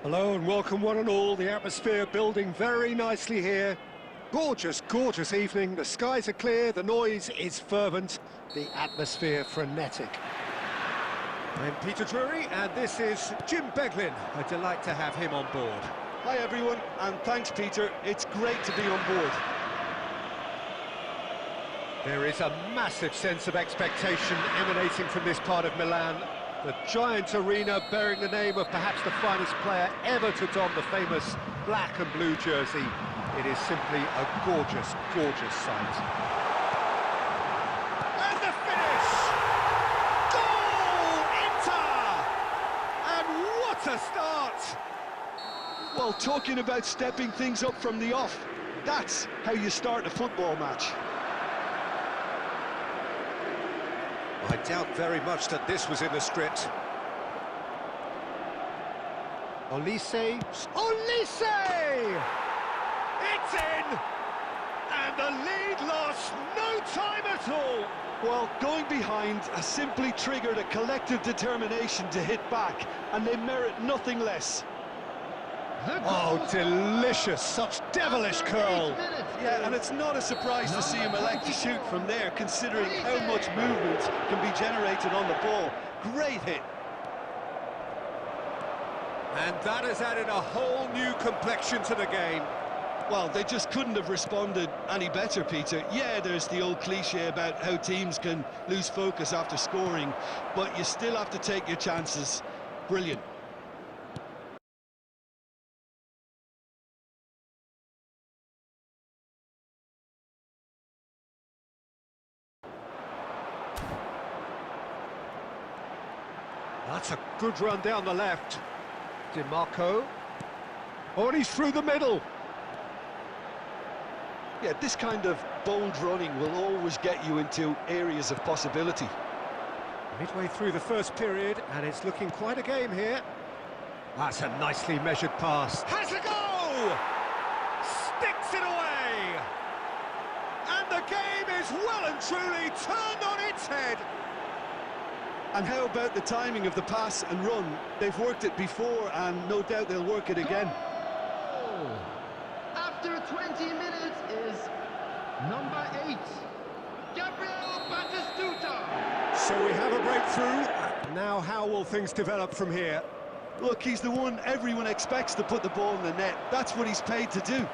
Hello and welcome one and all. The atmosphere building very nicely here. Gorgeous, gorgeous evening. The skies are clear, the noise is fervent, the atmosphere frenetic. I'm Peter Drury and this is Jim Beglin. A delight to have him on board. Hi everyone, and thanks Peter. It's great to be on board. There is a massive sense of expectation emanating from this part of Milan. The giant arena bearing the name of perhaps the finest player ever to don the famous black and blue jersey. It is simply a gorgeous, gorgeous sight. And the finish! Goal! Inter! And what a start! Well, talking about stepping things up from the off, that's how you start a football match. I doubt very much that this was in the script. Olise! Olise! It's in! And the lead lost no time at all! Well, going behind has simply triggered a collective determination to hit back, and they merit nothing less. Oh, delicious! Such devilish curl! Yeah, and it's not a surprise to see him elect to shoot from there, considering how much movement can be generated on the ball. Great hit. And that has added a whole new complexion to the game. Well, they just couldn't have responded any better, Peter. Yeah, there's the old cliche about how teams can lose focus after scoring, but you still have to take your chances. Brilliant. That's a good run down the left. DiMarco. Oh, and he's through the middle. Yeah, this kind of bold running will always get you into areas of possibility. Midway through the first period, and it's looking quite a game here. That's a nicely measured pass. Has a go! Sticks it away! And the game is well and truly turned on its head. And how about the timing of the pass and run? They've worked it before, and no doubt they'll work it again. Goal! After 20 minutes is number 8, Gabriel Batistuta. So we have a breakthrough. Now how will things develop from here? Look, he's the one everyone expects to put the ball in the net. That's what he's paid to do.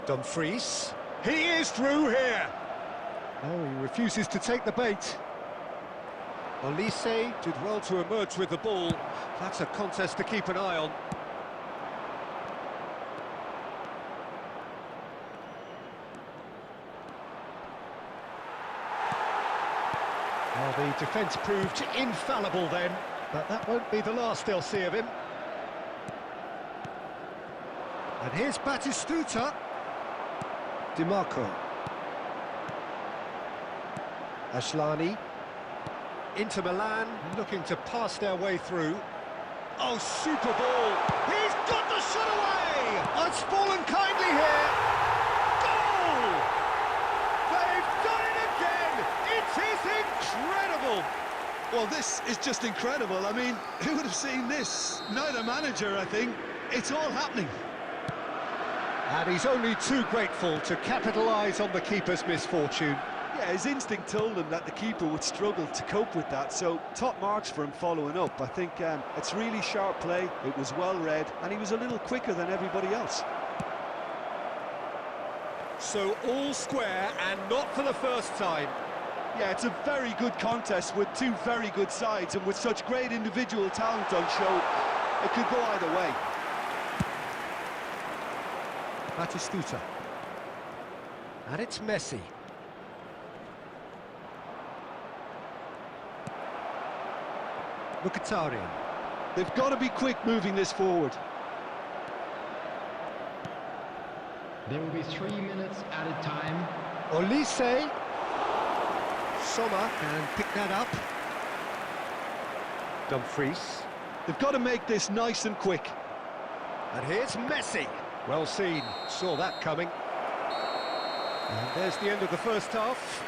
Dumfries. He is through here. No, he refuses to take the bait. Olise did well to emerge with the ball. That's a contest to keep an eye on. Well, the defence proved infallible then, but that won't be the last they'll see of him. And here's Batistuta. DiMarco. Ashlani. Inter Milan looking to pass their way through. Oh, super ball! He's got the shot away! Oh, it's fallen kindly here. Goal! They've done it again! It is incredible! Well, this is just incredible. I mean, who would have seen this? Neither manager, I think. It's all happening. And he's only too grateful to capitalise on the keeper's misfortune. Yeah, his instinct told him that the keeper would struggle to cope with that, so top marks for him following up. I think it's really sharp play, it was well read, and he was a little quicker than everybody else. So all square, and not for the first time. Yeah, it's a very good contest with two very good sides, and with such great individual talent on show, it could go either way. Batistuta. And it's Messi. Mkhitaryan. They've got to be quick moving this forward. There will be 3 minutes at a time. Olise. Sommer can pick that up. Dumfries. They've got to make this nice and quick. And here's Messi. Well seen, saw that coming. And there's the end of the first half.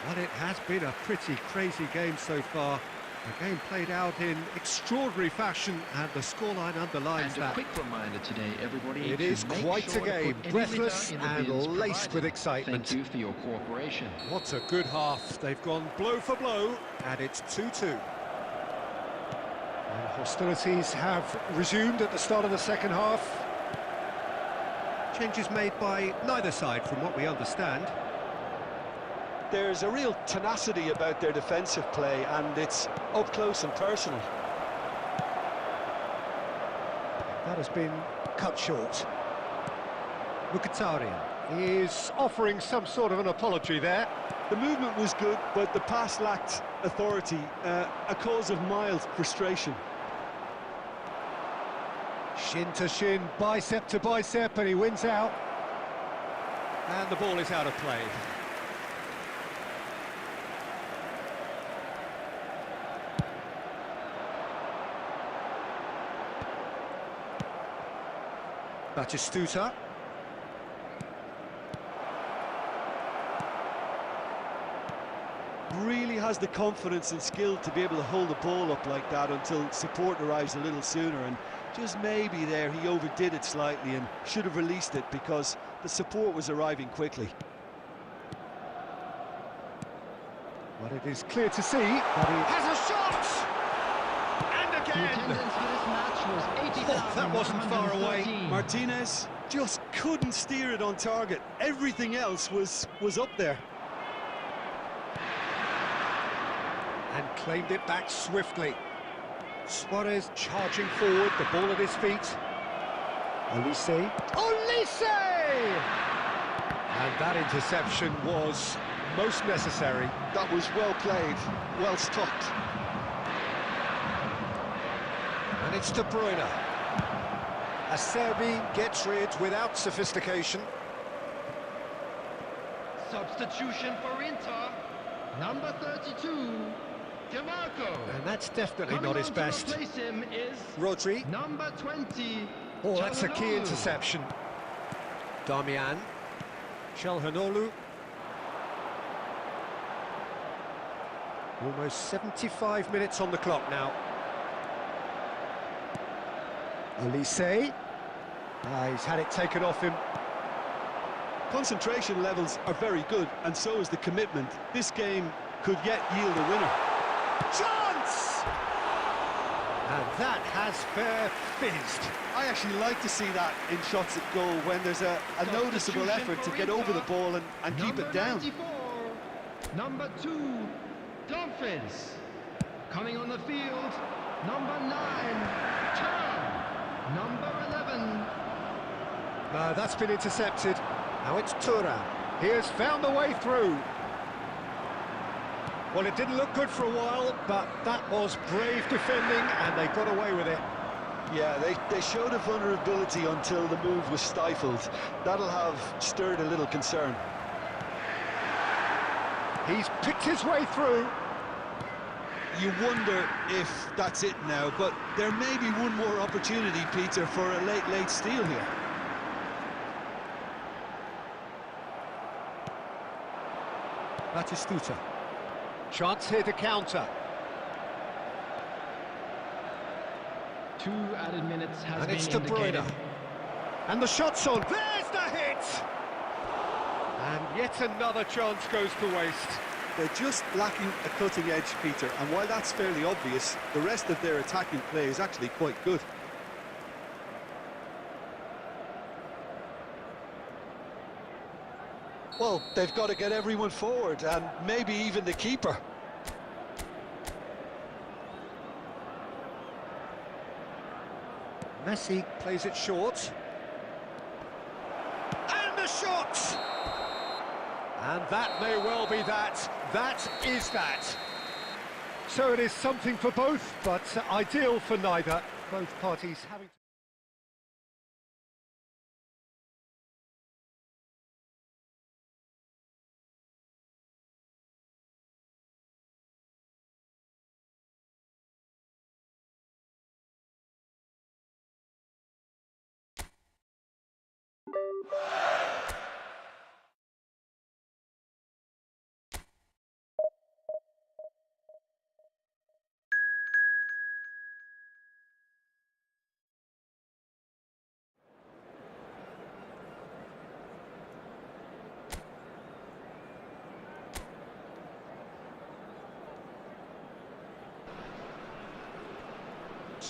But it has been a pretty crazy game so far. The game played out in extraordinary fashion, and the scoreline underlines And a that. quick reminder today, everybody, It to is make quite sure a to game, put any breathless litter in the and bins laced with provided. excitement. Thank you for your cooperation. What a good half. They've gone blow for blow, and it's 2-2. And hostilities have resumed at the start of the second half. Changes made by neither side, from what we understand. There's a real tenacity about their defensive play, and it's up close and personal. That has been cut short. Mkhitaryan is offering some sort of an apology there. The movement was good, but the pass lacked authority, a cause of mild frustration. Shin to shin, bicep to bicep, and he wins out. And the ball is out of play. Batistuta. Really has the confidence and skill to be able to hold the ball up like that until support arrives a little sooner, and just maybe there he overdid it slightly and should have released it because the support was arriving quickly. But it is clear to see that he has a shot! And The again! attendance for this match was That wasn't far away. 80,113. Martinez just couldn't steer it on target. Everything else was up there. And claimed it back swiftly. Suarez charging forward, the ball at his feet. Olise. Olise! And that interception was most necessary. That was well played, well stopped. And it's De Bruyne. Acerbi gets rid without sophistication. Substitution for Inter, number 32, DeMarco. And that's definitely Coming not his on to best. replace him is Rodri. number 20. Oh, that's a key Çalhanoğlu. interception. Damian. Çalhanoğlu. Almost 75 minutes on the clock now. Olise. He's had it taken off him. Concentration levels are very good, and so is the commitment. This game could yet yield a winner. Chance! And that has fair fizzed. I actually like to see that in shots at goal when there's a noticeable effort to get over the ball and keep it down. 94, number 2, Dumfries. Coming on the field, number 9, Thuram. Number 11. That's been intercepted. Now it's Thuram. He has found the way through. Well, it didn't look good for a while, but that was brave defending, and they got away with it. Yeah, they showed a vulnerability until the move was stifled. That'll have stirred a little concern. He's picked his way through. You wonder if that's it now, but there may be one more opportunity, Peter, for a late steal here. Batistuta. Chance here to counter. 2 added minutes has And been it's De Bruyne. indicated. And the shot's on. There's the hit! And yet another chance goes to waste. They're just lacking a cutting edge, Peter, and while that's fairly obvious, the rest of their attacking play is actually quite good. Well, they've got to get everyone forward, and maybe even the keeper. Messi plays it short. And the shot! And that may well be that. That is that. So it is something for both, but ideal for neither. Both parties having to...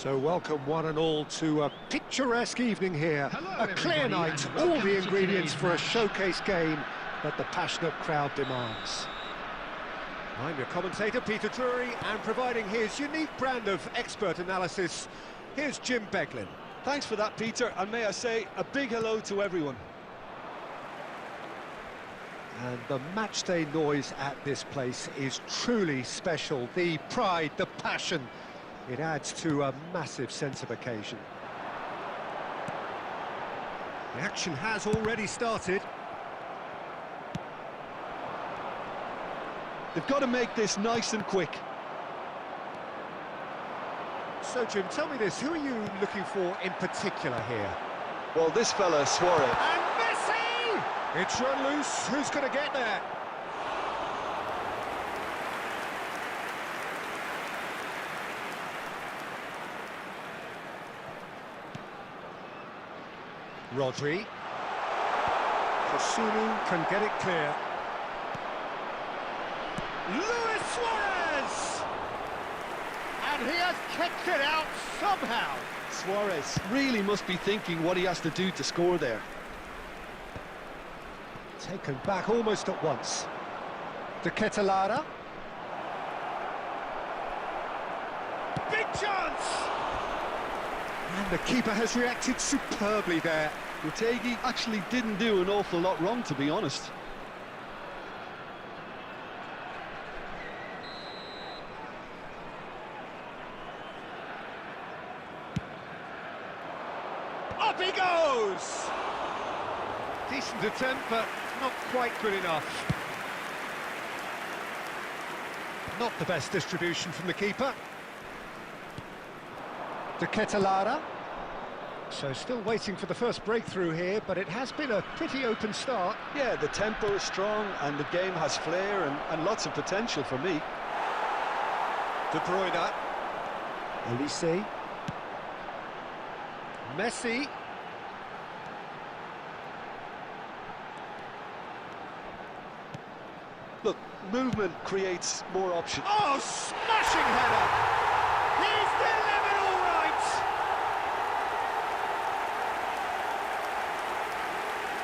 So welcome one and all to a picturesque evening here. Hello, A clear everybody, night, and all welcome the to ingredients today's for a match. showcase game that the passionate crowd demands. I'm your commentator, Peter Drury, and providing his unique brand of expert analysis, here's Jim Beglin. Thanks for that, Peter, and may I say a big hello to everyone. And the matchday noise at this place is truly special. The pride, the passion, it adds to a massive sense of occasion. The action has already started. They've got to make this nice and quick. So, Jim, tell me this, who are you looking for in particular here? Well, this fella, Suarez. And Messi! It's run loose, who's going to get there? Rodri. Kosunu can get it clear. Luis Suarez! And he has kicked it out somehow. Suarez really must be thinking what he has to do to score there. Taken back almost at once. De Ketelada. Big chance! And the keeper has reacted superbly there. Mutegi actually didn't do an awful lot wrong, to be honest. Up he goes! Decent attempt, but not quite good enough. Not the best distribution from the keeper. De Ketelada. So still waiting for the first breakthrough here, but it has been a pretty open start. Yeah, the tempo is strong and the game has flair and lots of potential for me. De Bruyne. Elise. Messi. Look, movement creates more options. Oh, smashing header! He's delivered all right!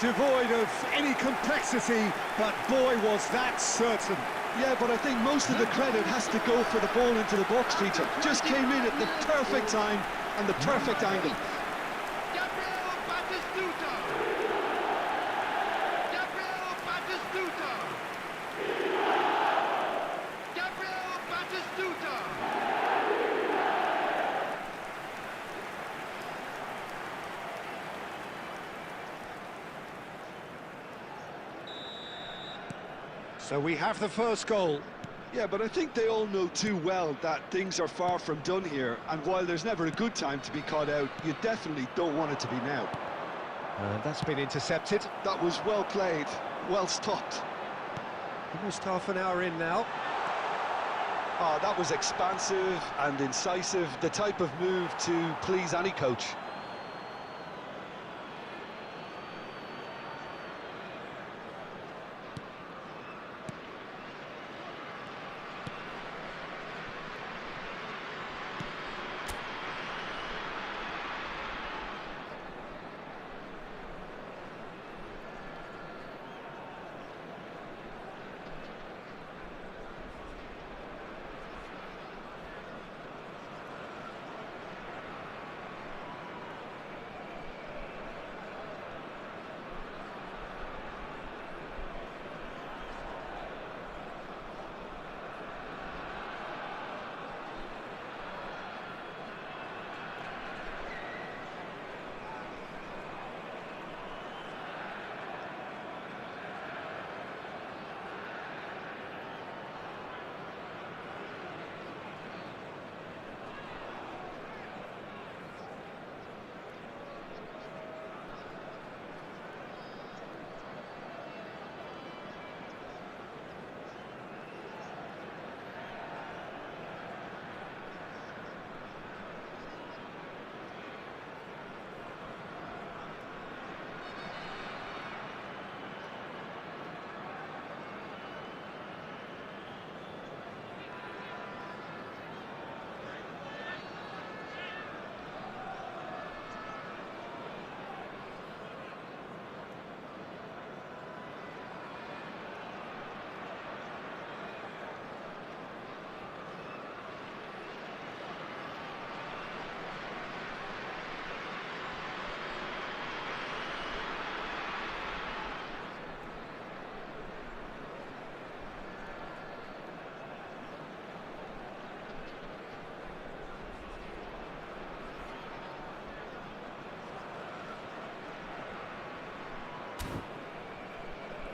Devoid of any complexity, but boy, was that certain. Yeah, but I think most of the credit has to go for the ball into the box, Peter. Just came in at the perfect time and the perfect angle. Gabriel Batistuta! Gabriel Batistuta! Gabriel Batistuta! So we have the first goal. Yeah, but I think they all know too well that things are far from done here, and while there's never a good time to be caught out, you definitely don't want it to be now. And that's been intercepted. That was well played, well stopped. Almost half an hour in now. Oh, that was expansive and incisive, the type of move to please any coach.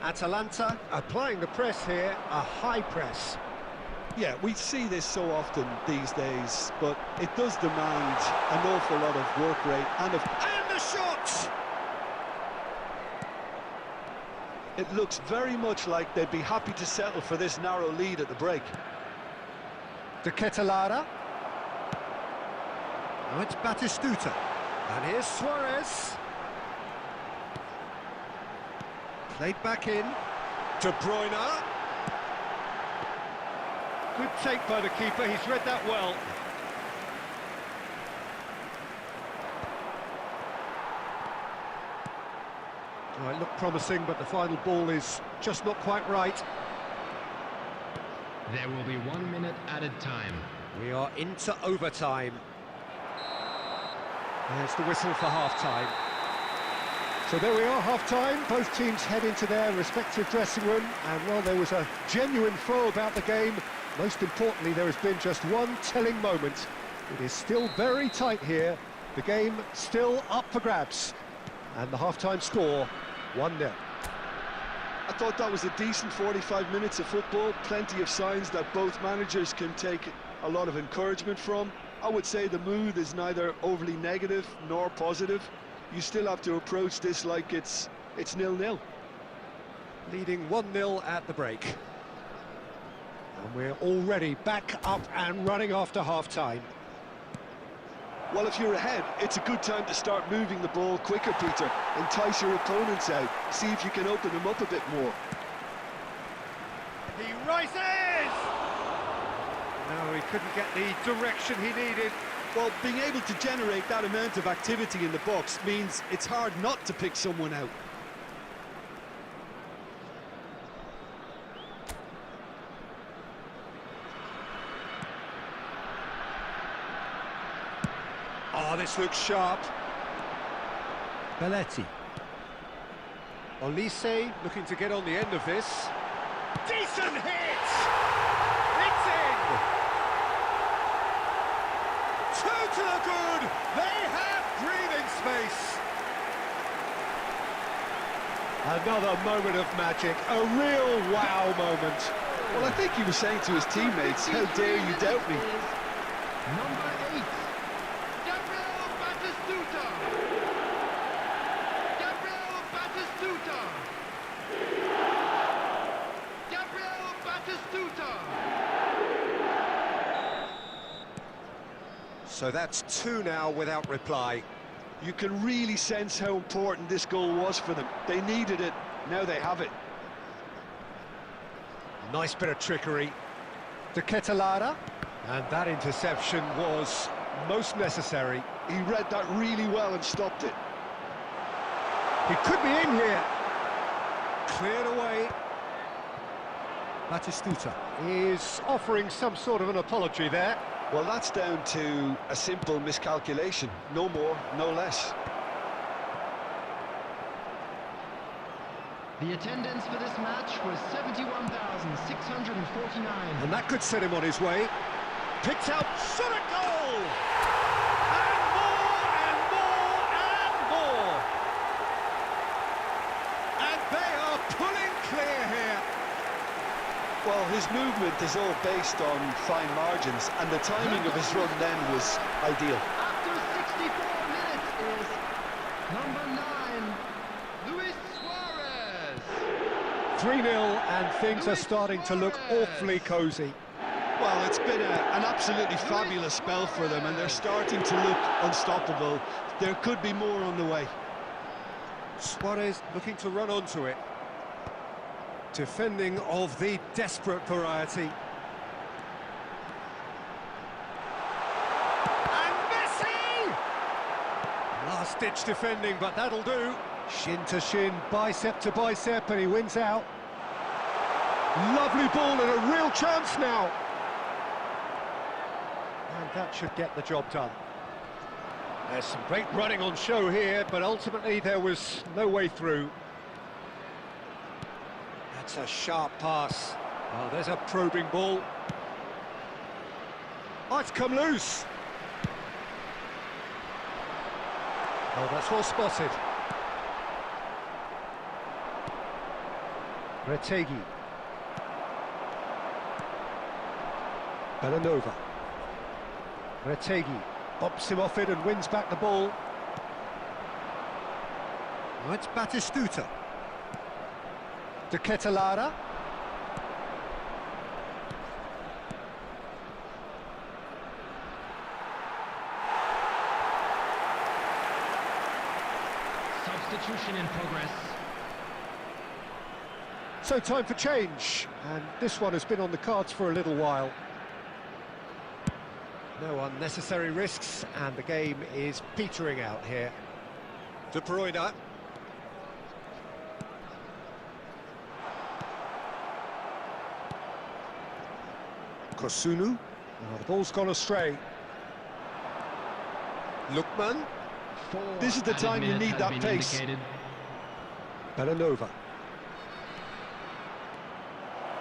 Atalanta applying the press here, a high press. Yeah, we see this so often these days, but it does demand an awful lot of work rate and the shot! it looks very much like they'd be happy to settle for this narrow lead at the break. De Ketelada. Now it's Batistuta. And here's Suarez. Played back in. De Bruyne. Good take by the keeper, he's read that well. Oh, it looked promising, but the final ball is just not quite right. There will be 1 minute added time. We are into overtime. There's the whistle for half-time. So there we are, half-time. Both teams head into their respective dressing room, and while there was a genuine flow about the game, most importantly, there has been just one telling moment. It is still very tight here. The game still up for grabs. And the half-time score, 1-0. I thought that was a decent 45 minutes of football. Plenty of signs that both managers can take a lot of encouragement from. I would say the mood is neither overly negative nor positive. You still have to approach this like it's 0-0. Leading 1-0 at the break. And we're already back up and running after half-time. Well, if you're ahead, it's a good time to start moving the ball quicker, Peter. Entice your opponents out. See if you can open them up a bit more. He rises! No, he couldn't get the direction he needed. Well, being able to generate that amount of activity in the box means it's hard not to pick someone out. Oh, this looks sharp. Belletti. Olise looking to get on the end of this. Decent hit! It's in! Two to the good! They have breathing space! Another moment of magic, a real wow moment. Well, I think he was saying to his teammates, how dare you doubt me? Number 8. Gabriel Batistuta. Gabriel Batistuta. Gabriel Batistuta. So that's two now without reply. You can really sense how important this goal was for them. They needed it, now they have it. Nice bit of trickery. De Ketelada. And that interception was most necessary. He read that really well and stopped it. He could be in here. Cleared away. Batistuta is offering some sort of an apology there. Well, that's down to a simple miscalculation. No more, no less. The attendance for this match was 71,649. And that could set him on his way. Picked out, shot a goal! And more, and more, and more! And they are pulling clear here. Well, his movement is all based on fine margins, and the timing of his run then was ideal. After 64 minutes is number 9, Luis Suarez. 3-0, and things are starting to look awfully cosy. Well, it's been an absolutely fabulous spell for them, and they're starting to look unstoppable. There could be more on the way. Suarez looking to run onto it. Defending of the desperate variety. And Messi! Last-ditch defending, but that'll do. Shin to shin, bicep to bicep, and he wins out. Lovely ball and a real chance now. And that should get the job done. There's some great running on show here, but ultimately there was no way through. That's a sharp pass. Oh, there's a probing ball. Oh, it's come loose. Oh, that's well spotted. Retegi. Belanova. Retegi bops him off it and wins back the ball. Now it's Batistuta. De Ketelara. Substitution in progress. So time for change, and this one has been on the cards for a little while. No unnecessary risks, and the game is petering out here. De Bruyne. Kosunu. Oh, the ball's gone astray. Lookman. This is the time you need that pace. Belanova.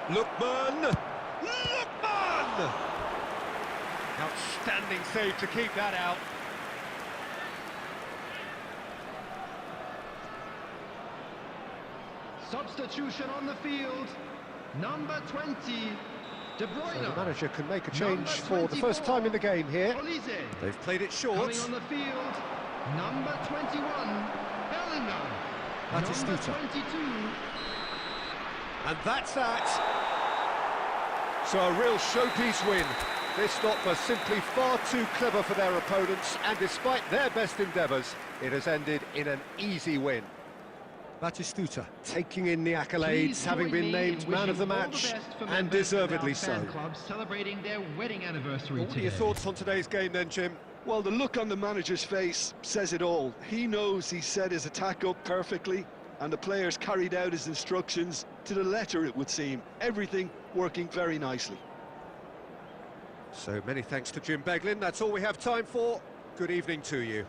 Lookman! Lookman! Outstanding save to keep that out. Substitution on the field. Number 20, De Bruyne. So the manager can make a change for the first time in the game here. Olise. They've played it short. Coming on the field, number 21, Bellingham. Batistuta. Number 22. And that's that. So a real showpiece win. This lot were simply far too clever for their opponents, and despite their best endeavours, it has ended in an easy win. Batistuta taking in the accolades, Please having join been me named in man of the wishing all match, best for and members of deservedly our so. fan club celebrating their wedding anniversary What are today. your thoughts on today's game then, Jim? Well, the look on the manager's face says it all. He knows he set his attack up perfectly, and the players carried out his instructions to the letter, it would seem. Everything working very nicely. So many thanks to Jim Beglin. That's all we have time for. Good evening to you.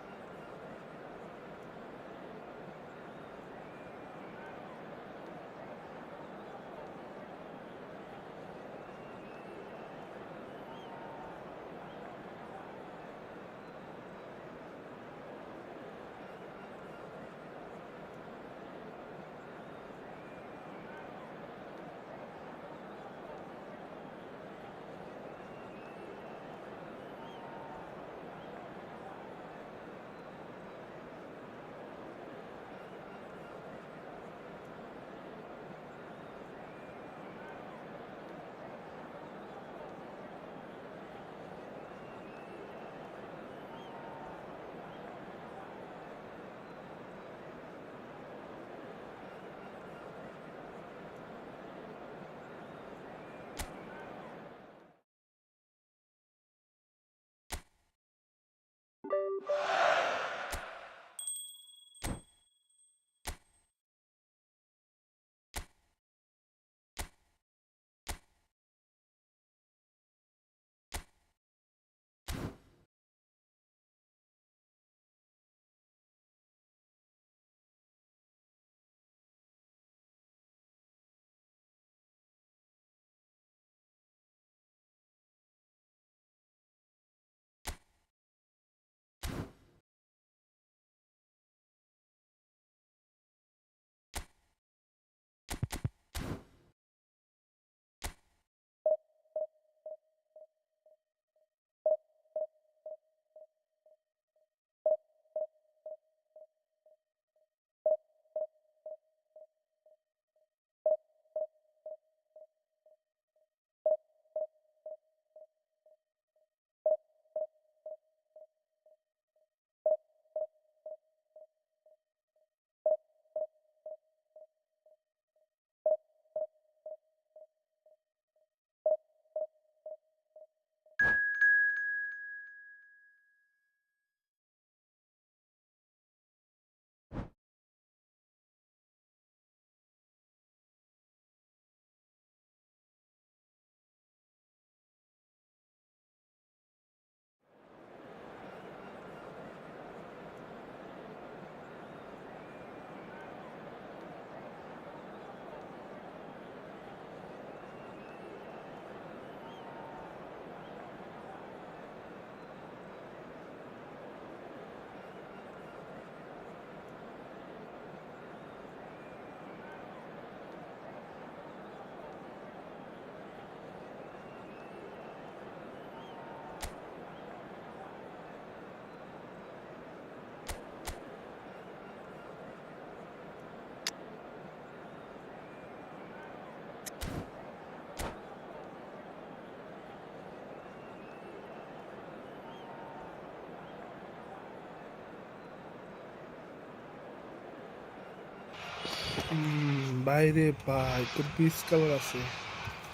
বাইরে ভাই তোর beach colour আছে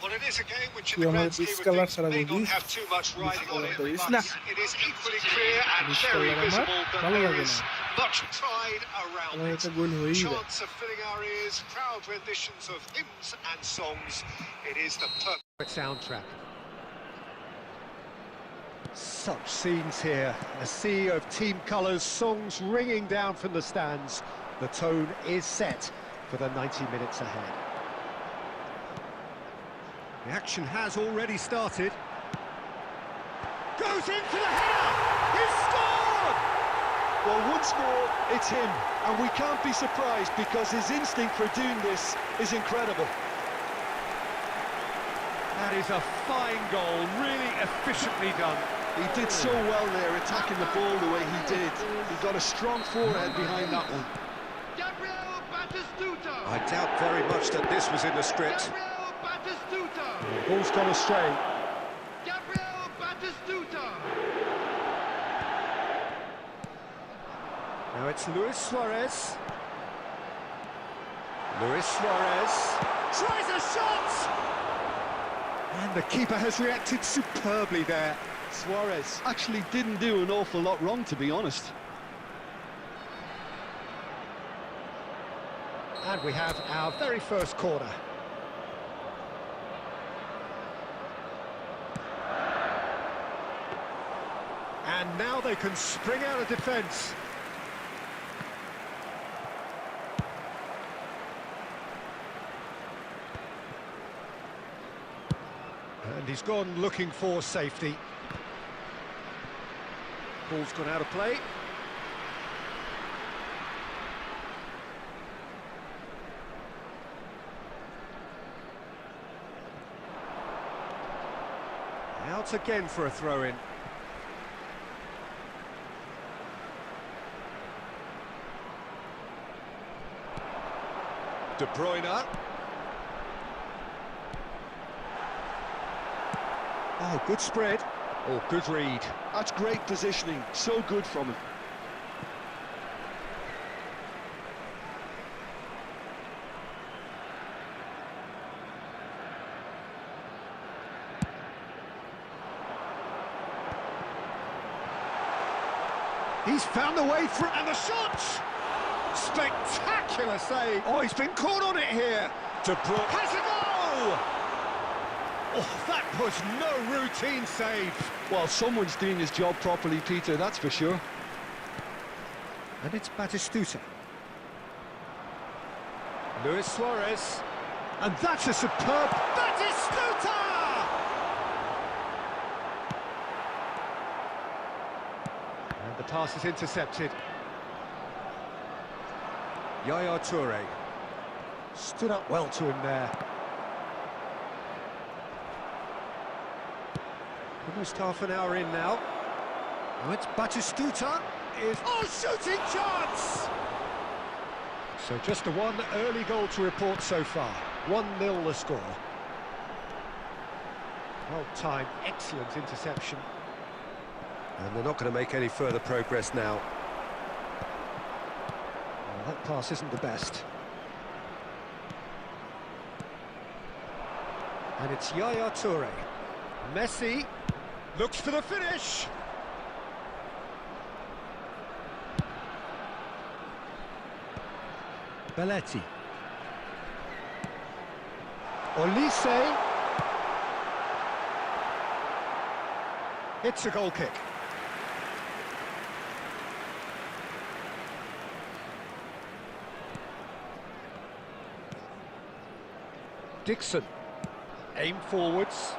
Well, it is a game which in তুই the আমার grand beach scheme of colour things ছাড়া may not বুঝিস have too much beach riding on colour it, করিস but না it is equally clear and beach very colour আমার visible that ভালো there লাগে is না much pride around আমার it. একটা গোল হয়েই যায় Chants are filling our ears, proud renditions of hymns and songs. It is the perfect soundtrack. Such scenes here, a sea of team colours, songs ringing down from the stands. The tone is set for the 90 minutes ahead. The action has already started. Goes into the header! He's scored! Well, once more, it's him, and we can't be surprised because his instinct for doing this is incredible. That is a fine goal, really efficiently done. He did so well there, attacking the ball the way he did. He got a strong forehead behind that one. Gabriel Batistuta. I doubt very much that this was in the script. Gabriel Batistuta. Ball's gone astray. Gabriel Batistuta. Now it's Luis Suarez. Luis Suarez tries a shot! And the keeper has reacted superbly there. Suarez actually didn't do an awful lot wrong, to be honest. And we have our very first corner. And now they can spring out of defence. And he's gone looking for safety. Ball's gone out of play. Out again for a throw-in. De Bruyne. Oh, good spread. Oh, good read. That's great positioning, so good from him. He's found the way through, and the shot! Spectacular save! Oh, he's been caught on it here! De Bruyne has a goal! Oh, that was no routine save! Well, someone's doing his job properly, Peter, that's for sure. And it's Batistuta. Luis Suarez. And that's a superb Batistuta! And the pass is intercepted. Yaya Toure stood up well to him there. Almost half an hour in now. Oh, it's Batistuta. Oh, shooting chance! So just the one early goal to report so far. 1-0 the score. Well timed, excellent interception. And they're not going to make any further progress now. Well, that pass isn't the best. And it's Yaya Toure. Messi looks for the finish. Belletti. Olise. It's a goal kick. Dixon. Aim forwards.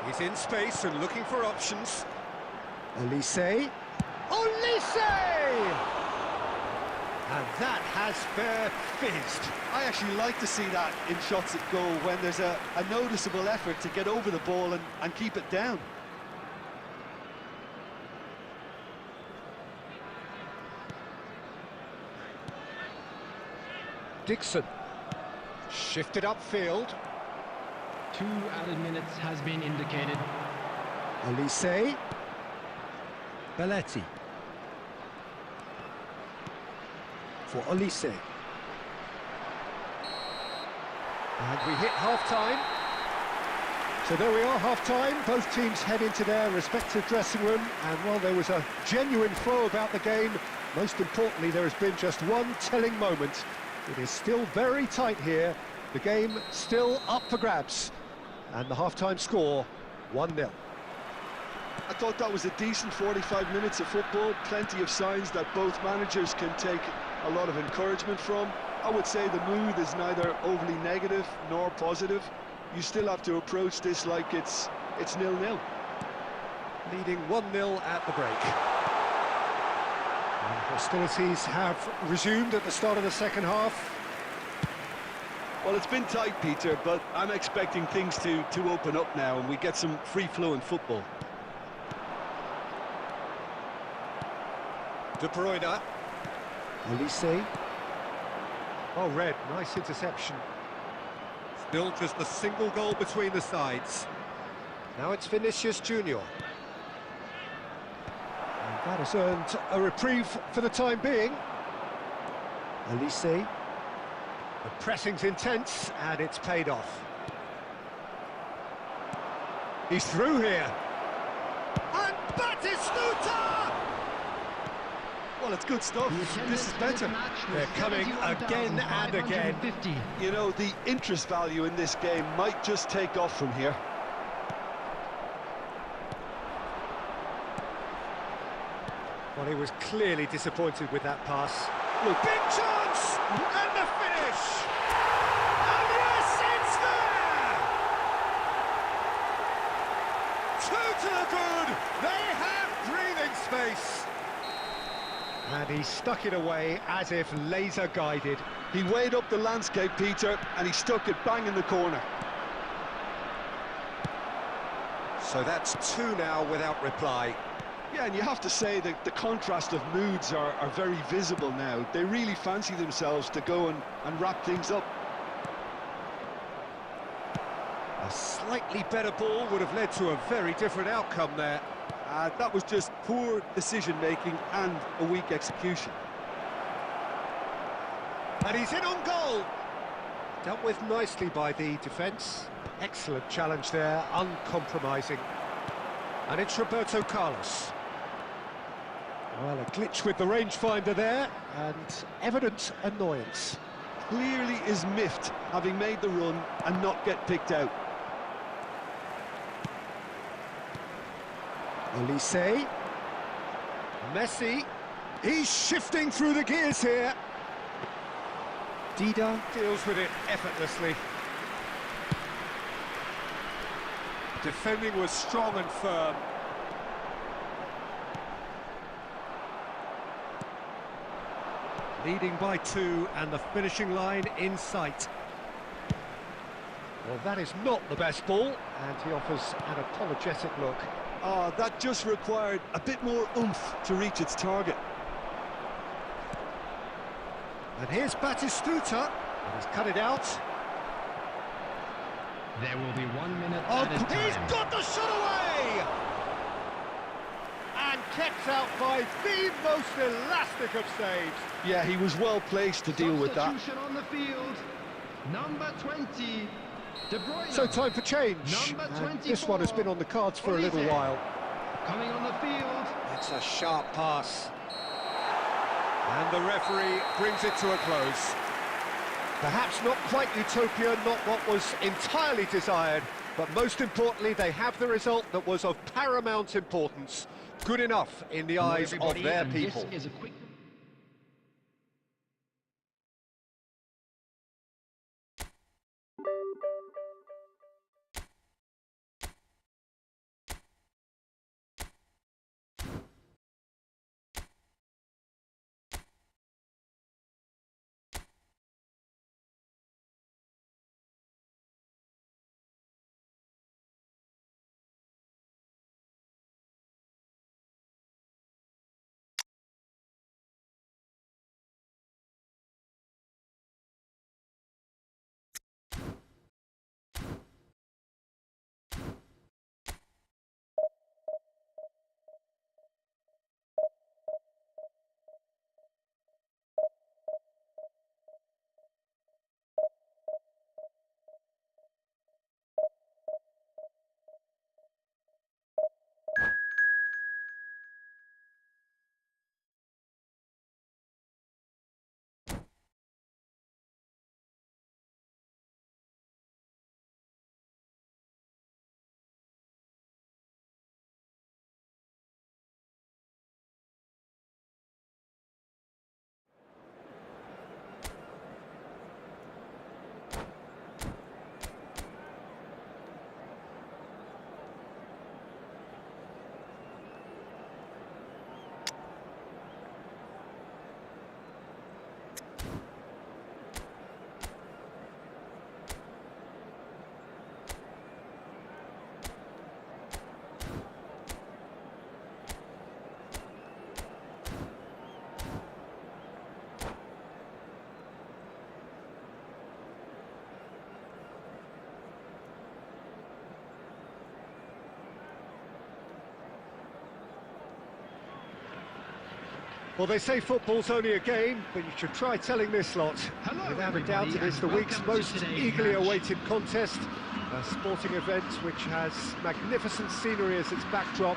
He's in space and looking for options. Olise. Olise! And that has fair fizzed. I actually like to see that in shots at goal when there's a noticeable effort to get over the ball and keep it down. Dixon. Shifted upfield. 2 added minutes has been indicated. Olise. Belletti. For Olise. And we hit half-time. So there we are, half-time. Both teams head into their respective dressing room, and while there was a genuine flow about the game, most importantly, there has been just one telling moment. It is still very tight here. The game still up for grabs. And the half-time score, 1-0. I thought that was a decent 45 minutes of football. Plenty of signs that both managers can take a lot of encouragement from. I would say the mood is neither overly negative nor positive. You still have to approach this like it's 0-0. Leading 1-0 at the break. And hostilities have resumed at the start of the second half. Well, it's been tight, Peter, but I'm expecting things to open up now and we get some free-flowing football. De Bruyne. Elise. Oh, Red, nice interception. Still just a single goal between the sides. Now it's Vinicius Junior. And that has earned a reprieve for the time being. Elise. The pressing's intense, and it's paid off. He's through here. And Batistuta! Well, it's good stuff. This is better. They're coming again and again. You know, the interest value in this game might just take off from here. Well, he was clearly disappointed with that pass. Look, big chance! And the finish! And yes, it's there! Two to the good! They have breathing space! And he stuck it away as if laser-guided. He weighed up the landscape, Peter, and he stuck it bang in the corner. So that's two now without reply. Yeah, and you have to say that the contrast of moods are very visible now. They really fancy themselves to go and wrap things up. A slightly better ball would have led to a very different outcome there. That was just poor decision-making and a weak execution. And he's in on goal. Dealt with nicely by the defence. Excellent challenge there, uncompromising. And it's Roberto Carlos. Well, a glitch with the rangefinder there, and evident annoyance. Clearly is miffed, having made the run and not get picked out. Elise. Messi. He's shifting through the gears here. Dida deals with it effortlessly. Defending was strong and firm. Leading by two, and the finishing line in sight. Well, that is not the best ball, and he offers an apologetic look. That just required a bit more oomph to reach its target. And here's Batistuta, and he's cut it out. There will be 1 minute Oh, added time. he's got the shot away! And kept out by the most elastic of saves. Yeah, he was well placed to deal with that. Substitution on the field. Number 20, De Bruyne. So time for change. Number And this one has 24, been on the cards for a little while. Coming on the field. It's a sharp pass. And the referee brings it to a close. Perhaps not quite utopia, not what was entirely desired, but most importantly, they have the result that was of paramount importance. Good enough in the eyes of their people. This is a quick Well, they say football's only a game, but you should try telling this lot. Hello, Without a doubt, it everybody, is the and week's welcome to most today's eagerly match. awaited contest. A sporting event which has magnificent scenery as its backdrop.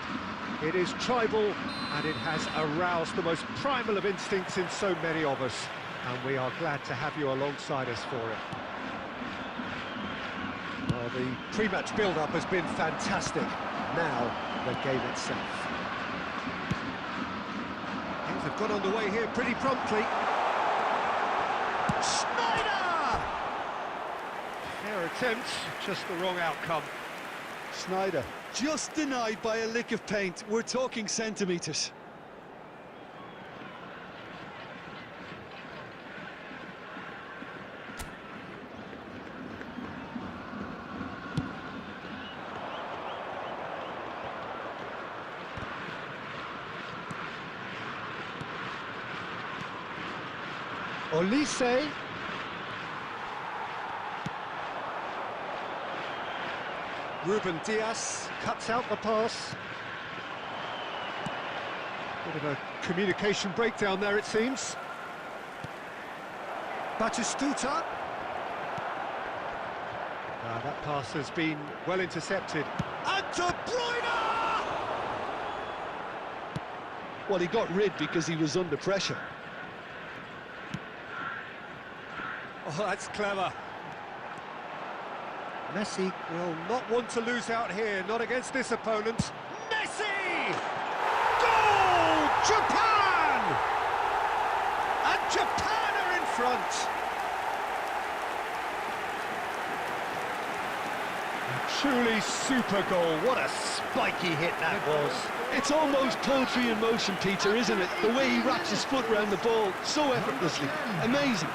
It is tribal, and it has aroused the most primal of instincts in so many of us. And we are glad to have you alongside us for it. Well, the pre-match build-up has been fantastic. Now, the game itself. Things have got underway here pretty promptly. Schneider! Fair attempt, just the wrong outcome. Sneijder just denied by a lick of paint. We're talking centimetres. Olise. Ruben Dias cuts out the pass. Bit of a communication breakdown there, it seems. Batistuta. That pass has been well intercepted. And De Bruyne! Well, he got rid because he was under pressure. Oh, that's clever. Messi will not want to lose out here, not against this opponent. Messi! Goal! Japan! And Japan are in front. A truly super goal. What a spiky hit that was. It's almost poetry in motion, Peter, isn't it? The way he wraps his foot around the ball so effortlessly. Amazing.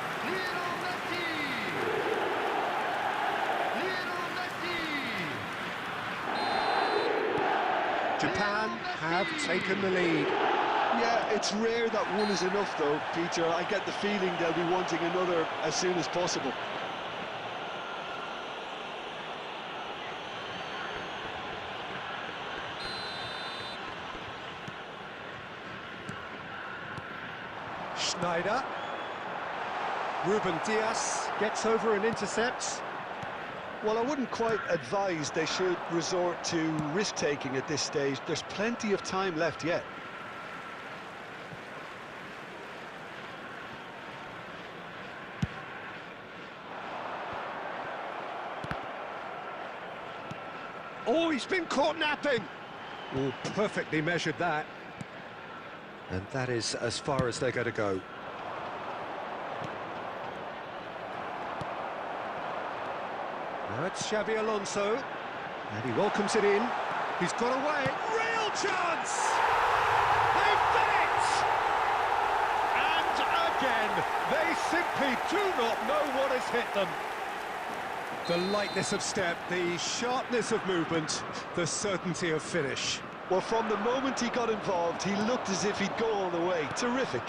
Japan have taken the lead. Yeah, it's rare that one is enough, though, Peter. I get the feeling they'll be wanting another as soon as possible. Schneider. Ruben Dias gets over and intercepts. Well, I wouldn't quite advise they should resort to risk-taking at this stage. There's plenty of time left yet. Oh, he's been caught napping. Oh, perfectly measured that. And that is as far as they're going to go. Now it's Xabi Alonso, and he welcomes it in. He's got away. Real chance! They've done it! And again, they simply do not know what has hit them. The lightness of step, the sharpness of movement, the certainty of finish. Well, from the moment he got involved, he looked as if he'd go all the way. Terrific.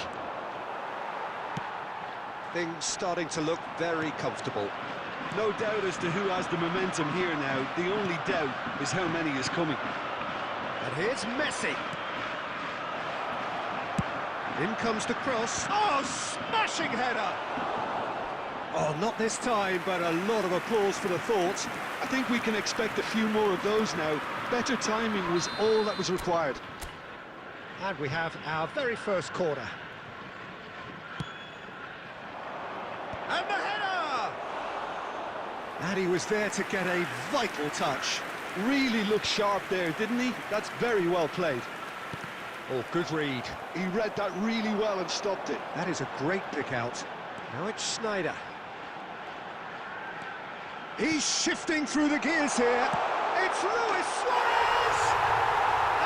Things starting to look very comfortable. No doubt as to who has the momentum here now. The only doubt is how many is coming. And here's Messi. In comes the cross. Oh, smashing header! Oh, not this time, but a lot of applause for the thought. I think we can expect a few more of those now. Better timing was all that was required. And we have our very first corner. And the header! And he was there to get a vital touch. Really looked sharp there, didn't he? That's very well played. Oh, good read. He read that really well and stopped it. That is a great pick out. Now it's Schneider. He's shifting through the gears here. It's Luis Suarez!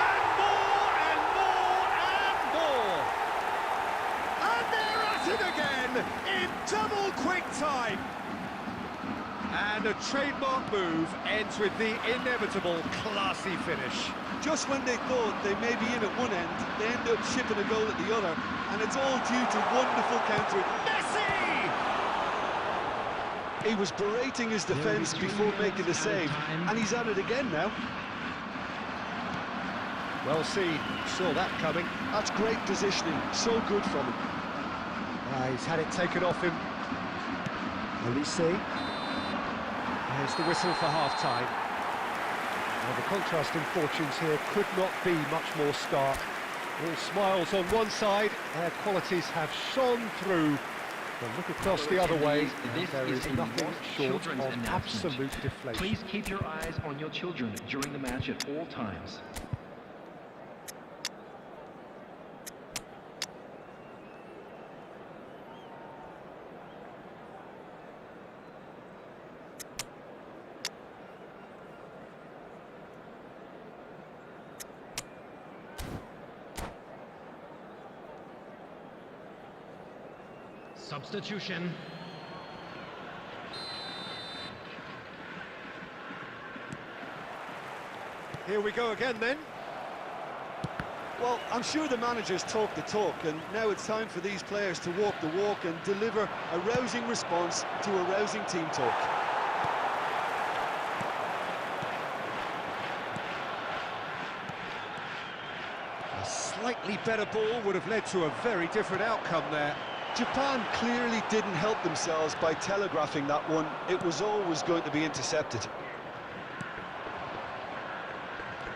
And more and more and more. And they're at it again in double quick time. And a trademark move ends with the inevitable classy finish. Just when they thought they may be in at one end, they end up shipping a goal at the other, and it's all due to wonderful countering. Messi! He was berating his defence before making the save, and he's at it again now. Well seen, saw that coming. That's great positioning, so good from him. He's had it taken off him. Olise. There's the whistle for half-time. Well, the contrasting fortunes here could not be much more stark. All smiles on one side, their qualities have shone through. But look across the other way, and there is nothing short of absolute deflation. Please keep your eyes on your children during the match at all times. Substitution. Here we go again then. Well, I'm sure the managers talk the talk, and now it's time for these players to walk the walk and deliver a rousing response to a rousing team talk. A slightly better ball would have led to a very different outcome there. Japan clearly didn't help themselves by telegraphing that one. It was always going to be intercepted.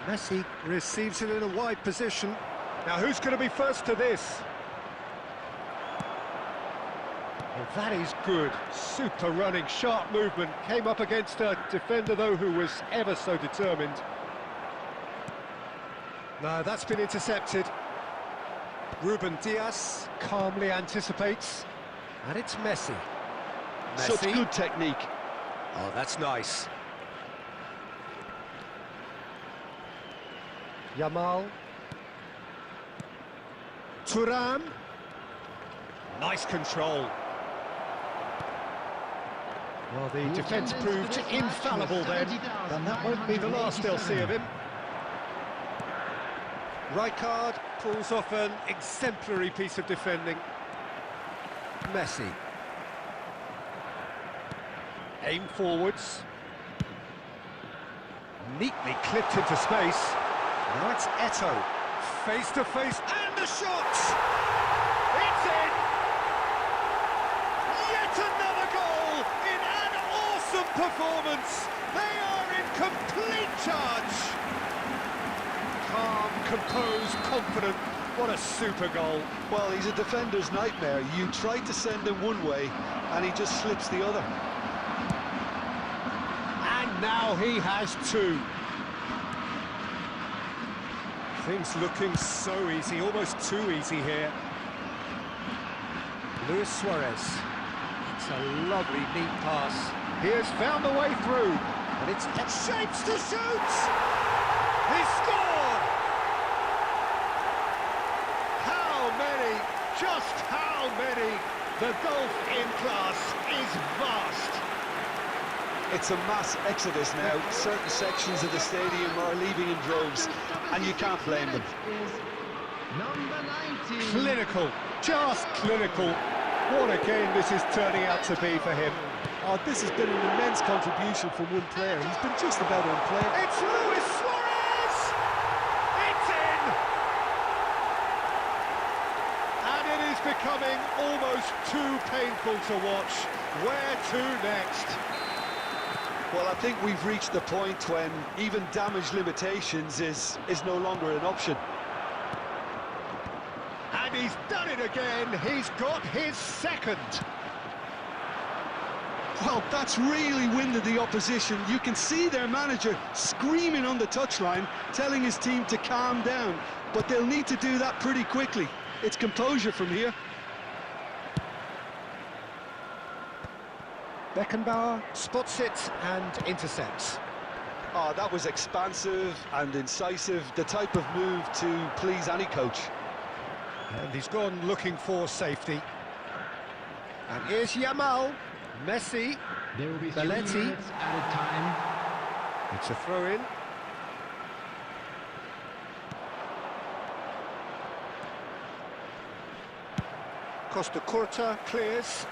Messi receives it in a wide position. Now who's going to be first to this? Well, that is good. Super running, sharp movement. Came up against a defender, though, who was ever so determined. No, that's been intercepted. Ruben Diaz calmly anticipates. And it's Messi. Such good technique. Oh, that's nice. Yamal. Thuram. Nice control. Well, the defence proved infallible then, and that won't be the last they'll see of him. Rijkaard pulls off an exemplary piece of defending. Messi. Aim forwards. Neatly clipped into space. Now it's Eto. Face to face, and the shot! It's in! Yet another goal in an awesome performance! They are in complete charge! Calm, composed, confident. What a super goal. Well, he's a defender's nightmare. You try to send him one way, and he just slips the other. And now he has two. Things looking so easy, almost too easy here. Luis Suarez. It's a lovely, neat pass. He has found the way through, and it's shapes to shoot! He scored! How many? Just how many? The gulf in class is vast. It's a mass exodus now. Certain sections of the stadium are leaving in droves, and you can't blame them. Number 19. Clinical, just clinical. What a game this is turning out to be for him. Oh, this has been an immense contribution from one player. He's been just about on player. It's Luis Suarez! It's in! And it is becoming almost too painful to watch. Where to next? Well, I think we've reached the point when even damage limitations is no longer an option. And he's done it again. He's got his second. Well, that's really winded the opposition. You can see their manager screaming on the touchline, telling his team to calm down. But they'll need to do that pretty quickly. It's composure from here. Beckenbauer spots it and intercepts. Oh, that was expansive and incisive, the type of move to please any coach. And he's gone looking for safety. And here's Yamal, Messi, There will be 3 Belletti. minutes added time. It's a throw-in. Costa Curta clears.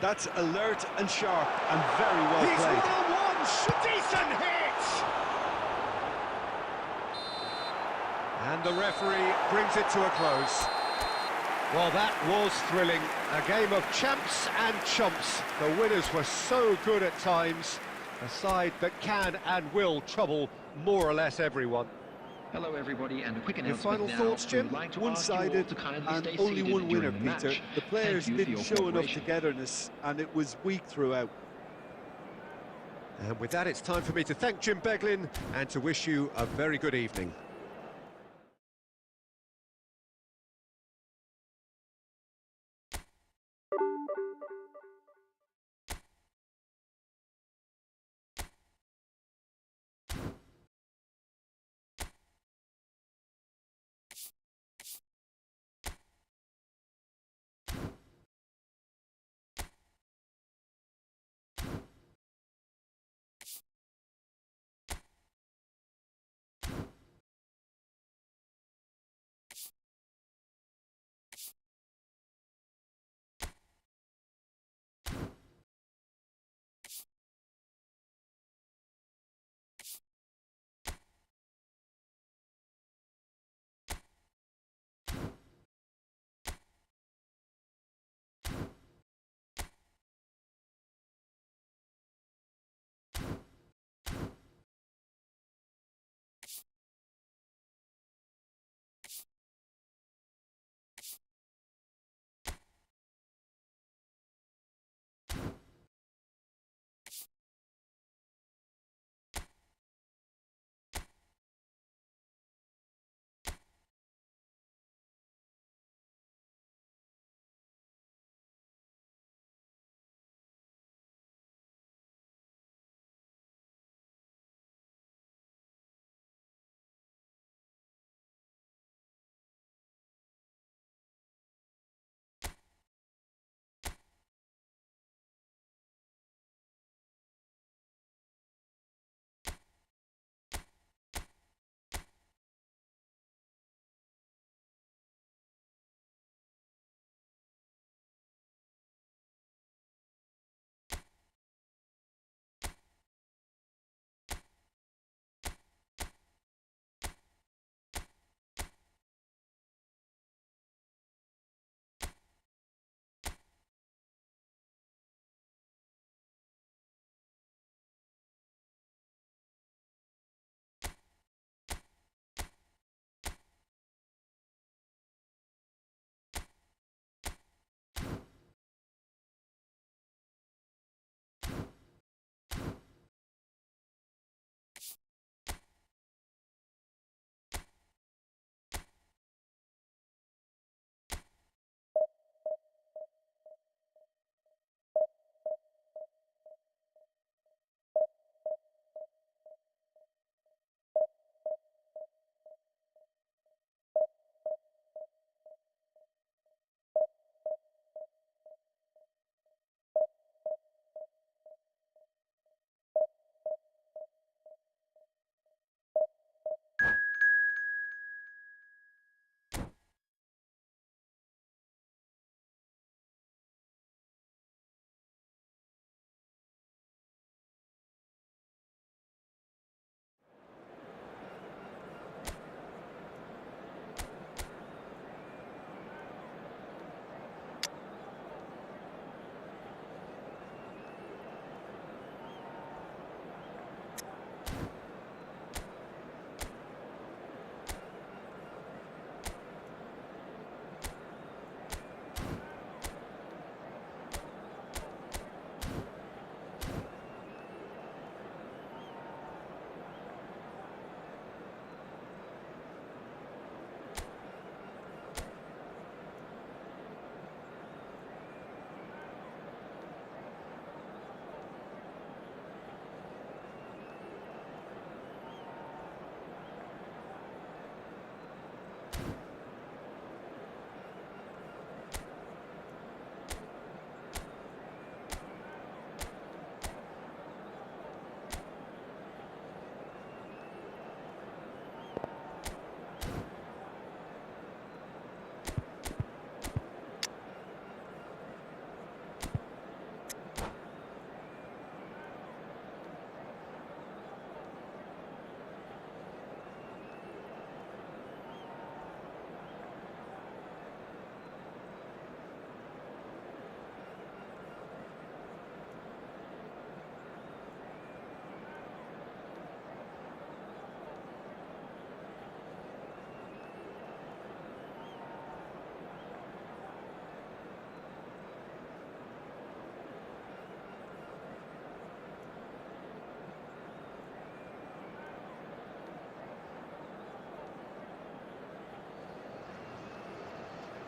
That's alert and sharp and very well He's played. one-on-one, decent hit! And the referee brings it to a close. Well, that was thrilling. A game of champs and chumps. The winners were so good at times. A side that can and will trouble more or less everyone. Hello everybody, and a quick Your announcement final now. thoughts, We Jim? would like to ask you all One-sided to kindly and stay only seated one winner, during the Peter. match. The players Thank you for didn't your show enough cooperation. togetherness, and it was weak throughout. And with that, it's time for me to thank Jim Beglin and to wish you a very good evening.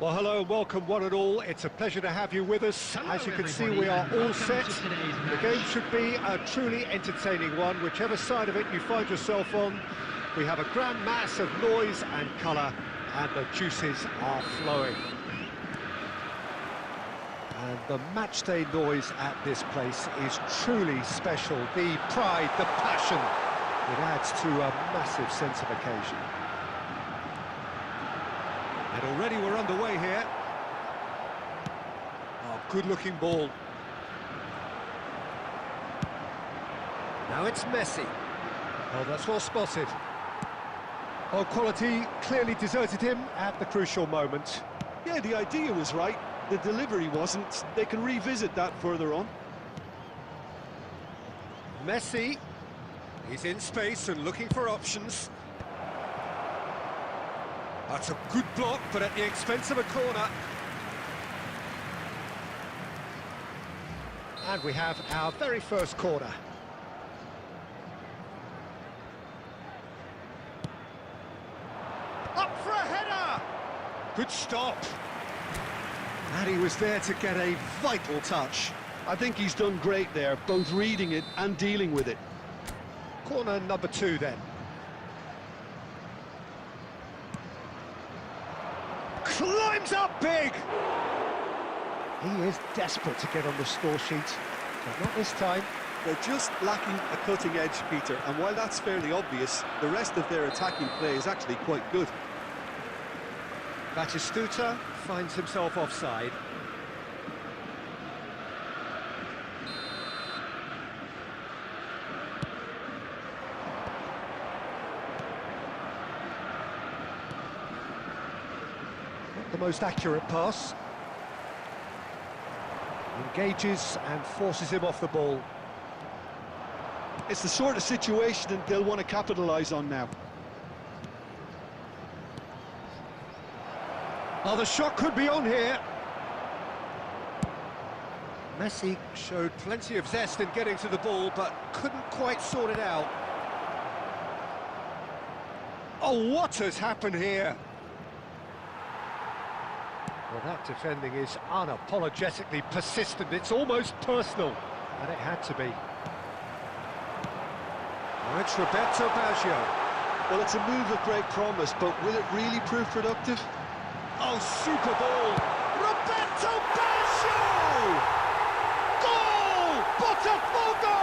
Well, hello and welcome one and all. It's a pleasure to have you with us. Hello, As you can see, everybody, we are and all welcome set. to today's The match. game should be a truly entertaining one, whichever side of it you find yourself on. We have a grand mass of noise and colour, and the juices are flowing. And the matchday noise at this place is truly special. The pride, the passion, it adds to a massive sense of occasion. And already we're underway here. Oh, good-looking ball. Now it's Messi. Oh, that's well spotted. Oh, quality clearly deserted him at the crucial moment. Yeah, the idea was right, the delivery wasn't. They can revisit that further on. Messi, he's in space and looking for options. That's a good block, but at the expense of a corner. And we have our very first corner. Up for a header! Good stop. And he was there to get a vital touch. I think he's done great there, both reading it and dealing with it. Corner number 2 then. Climbs up big! He is desperate to get on the score sheet, but not this time. They're just lacking a cutting edge, Peter, and while that's fairly obvious, the rest of their attacking play is actually quite good. Batistuta finds himself offside. Not the most accurate pass. Engages and forces him off the ball. It's the sort of situation that they'll want to capitalise on now. Oh, the shot could be on here. Messi showed plenty of zest in getting to the ball, but couldn't quite sort it out. Oh, what has happened here? Well, that defending is unapologetically persistent. It's almost personal, and it had to be. Now it's Roberto Baggio. Well, it's a move of great promise, but will it really prove productive? Oh, super ball! Roberto Baggio! Goal! Botafogo!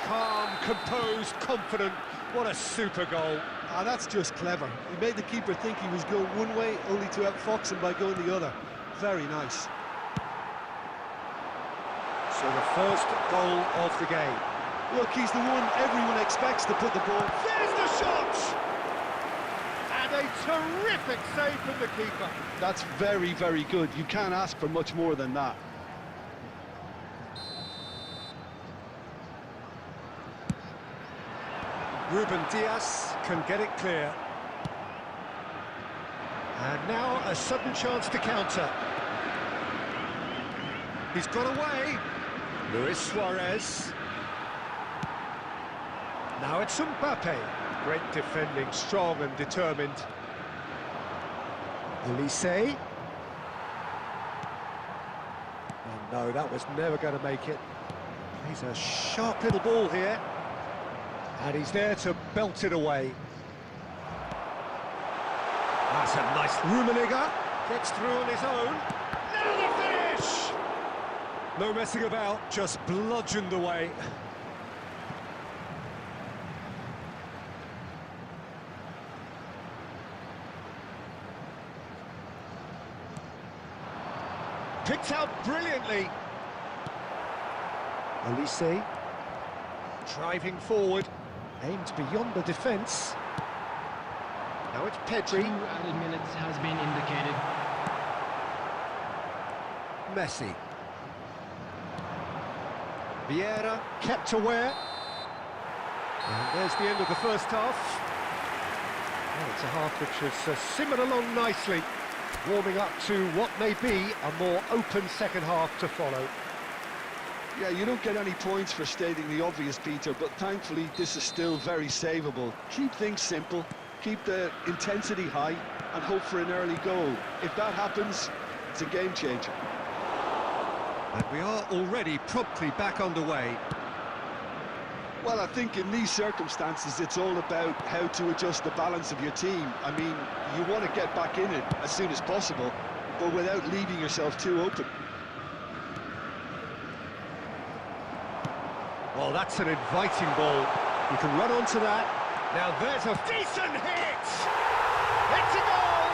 Calm, composed, confident. What a super goal. Ah, that's just clever. He made the keeper think he was going one way, only to outfox him by going the other. Very nice. So the first goal of the game. Look, he's the one everyone expects to put the ball. There's the shot! And a terrific save from the keeper. That's very, very good. You can't ask for much more than that. Ruben Diaz can get it clear. And now a sudden chance to counter. He's got away. Luis Suarez. Now it's Mbappe. Great defending, strong and determined. Elise. And no, that was never going to make it. He's a sharp little ball here. And he's there to belt it away. That's a nice Rummenigge. Gets through on his own. Now the finish! No messing about, just bludgeoned away. Picked out brilliantly. Elise. Driving forward. Aimed beyond the defence. Now it's 2 Pedri. added minutes has been indicated. Messi. Vieira kept aware. And there's the end of the first half. Well, it's a half which has simmered along nicely, warming up to what may be a more open second half to follow. Yeah, you don't get any points for stating the obvious, Peter, but thankfully this is still very savable. Keep things simple, keep the intensity high and hope for an early goal. If that happens, it's a game changer. And we are already promptly back underway. Well, I think in these circumstances, it's all about how to adjust the balance of your team. I mean, you want to get back in it as soon as possible, but without leaving yourself too open. Well, that's an inviting ball. You can run onto that. Now there's a decent hit! It's a goal!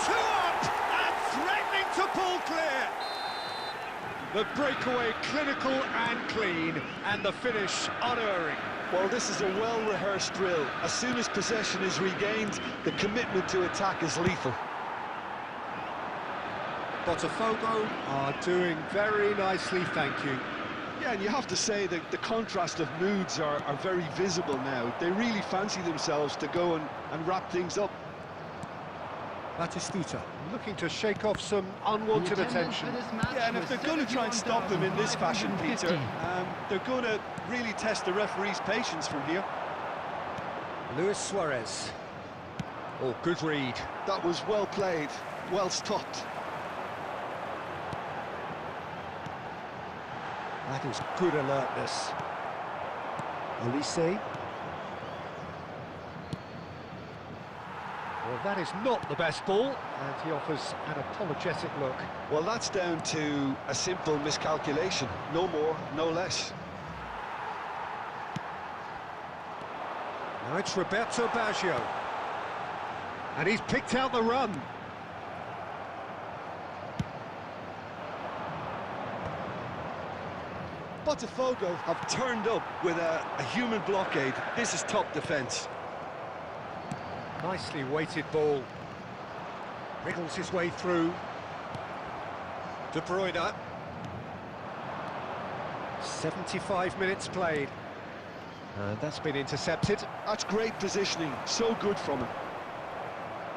2 up and threatening to pull clear. The breakaway clinical and clean, and the finish unerring. Well, this is a well-rehearsed drill. As soon as possession is regained, the commitment to attack is lethal. Botafogo are doing very nicely, thank you. Yeah, and you have to say that the contrast of moods are very visible now. They really fancy themselves to go and wrap things up. Batistuta looking to shake off some unwanted attention. Yeah, and if they're going to try and stop them in this fashion, Peter, they're going to really test the referee's patience from here. Luis Suarez. Oh, good read. That was well played, well stopped. That is good alertness. Olise. Well, that is not the best ball, and he offers an apologetic look. Well, that's down to a simple miscalculation. No more, no less. Now it's Roberto Baggio. And he's picked out the run. Botafogo have turned up with a human blockade. This is top defence. Nicely weighted ball. Wriggles his way through. De Bruyne. 75 minutes played. And that's been intercepted. That's great positioning, so good from him.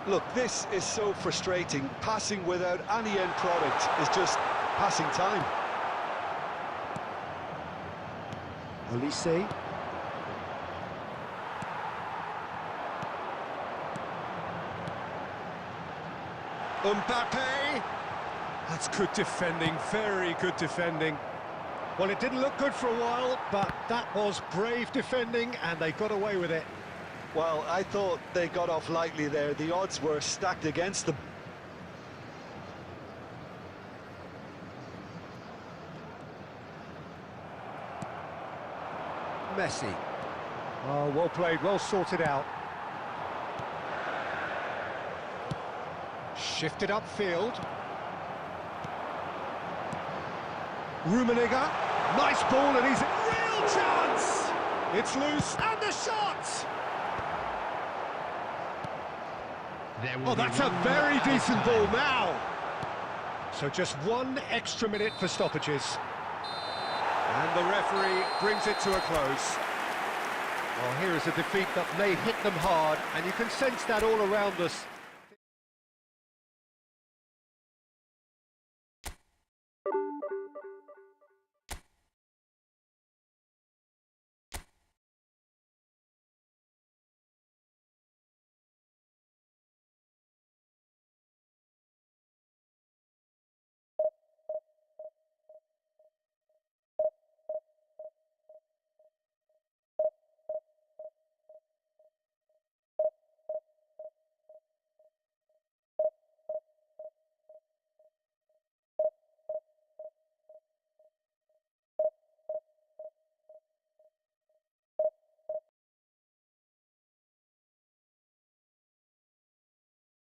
Look, this is so frustrating. Passing without any end product is just passing time. Olise. Mbappe! That's good defending, very good defending. Well, it didn't look good for a while, but that was brave defending, and they got away with it. Well, I thought they got off lightly there. The odds were stacked against them. Messi. Oh, well played, well sorted out. Shifted upfield. Rummenigge. Nice ball, and he's in real chance! It's loose, and the shot! Oh, that's a very decent ball now. So just 1 extra minute for stoppages. And the referee brings it to a close. Well, here is a defeat that may hit them hard, and you can sense that all around us.